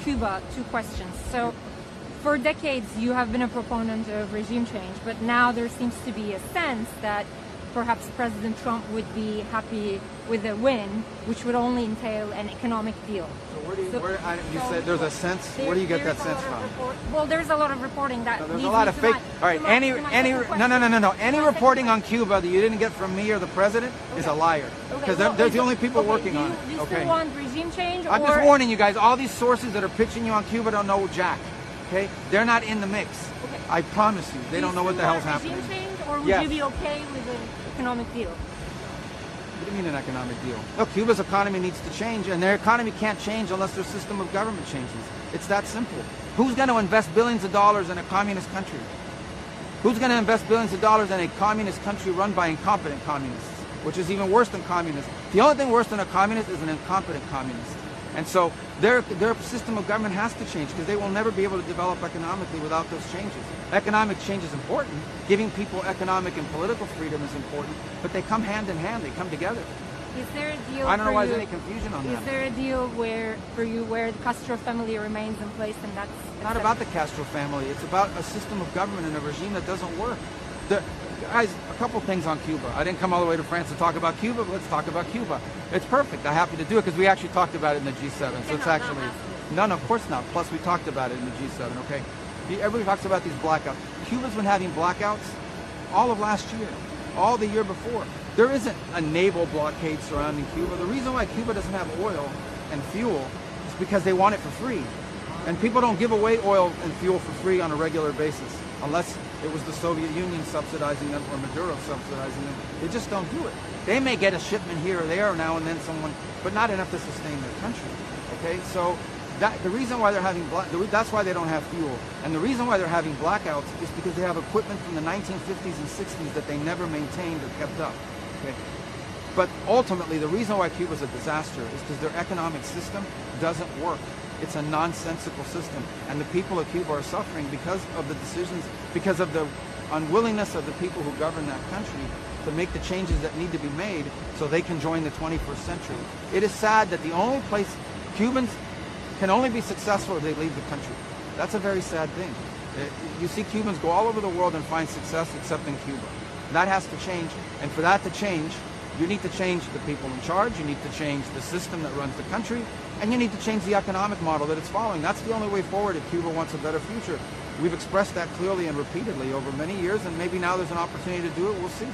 Cuba, two questions. So, for decades, you have been a proponent of regime change, but now there seems to be a sense that perhaps President Trump would be happy with a win, which would only entail an economic deal. So you said there's a sense. Where do you get that sense from? Well, there's a lot of reporting that there's a lot of fake. All right, any reporting on Cuba that you didn't get from me or the president is a liar, because they're the only people working on it. Do you still want regime change? I'm just warning you guys. All these sources that are pitching you on Cuba don't know jack. Okay, they're not in the mix. Okay. I promise you, they don't know what the hell's happening. Regime change, or would you be okay with an economic deal? What do you mean an economic deal? Look, Cuba's economy needs to change, and their economy can't change unless their system of government changes. It's that simple. Who's going to invest billions of dollars in a communist country? Who's going to invest billions of dollars in a communist country run by incompetent communists, which is even worse than communists? The only thing worse than a communist is an incompetent communist. And so their system of government has to change, because they will never be able to develop economically without those changes. Economic change is important. Giving people economic and political freedom is important, but they come hand in hand. They come together. Is there a deal? I don't know why there's any confusion on that. Is there a deal for you where the Castro family remains in place, and that's not about the Castro family? It's about a system of government and a regime that doesn't work. Guys, a couple things on Cuba. I didn't come all the way to France to talk about Cuba, but let's talk about Cuba. It's perfect. I'm happy to do it because we actually talked about it in the G7. So it's actually no, of course not. Plus, we talked about it in the G7. Okay, everybody talks about these blackouts. Cuba's been having blackouts all of last year, all the year before. There isn't a naval blockade surrounding Cuba. The reason why Cuba doesn't have oil and fuel is because they want it for free. And people don't give away oil and fuel for free on a regular basis, unless it was the Soviet Union subsidizing them or Maduro subsidizing them. They just don't do it. They may get a shipment here or there now and then, but not enough to sustain their country. Okay, so the reason why they're having that's why they don't have fuel, and the reason why they're having blackouts is because they have equipment from the 1950s and 60s that they never maintained or kept up. Okay, but ultimately the reason why Cuba's a disaster is because their economic system doesn't work. It's a nonsensical system, and the people of Cuba are suffering because of the decisions, because of the unwillingness of the people who govern that country to make the changes that need to be made so they can join the 21st century. It is sad that the only place Cubans can only be successful if they leave the country. That's a very sad thing. You see Cubans go all over the world and find success except in Cuba. That has to change, and for that to change, you need to change the people in charge, you need to change the system that runs the country, and you need to change the economic model that it's following. That's the only way forward if Cuba wants a better future. We've expressed that clearly and repeatedly over many years, and maybe now there's an opportunity to do it. We'll see.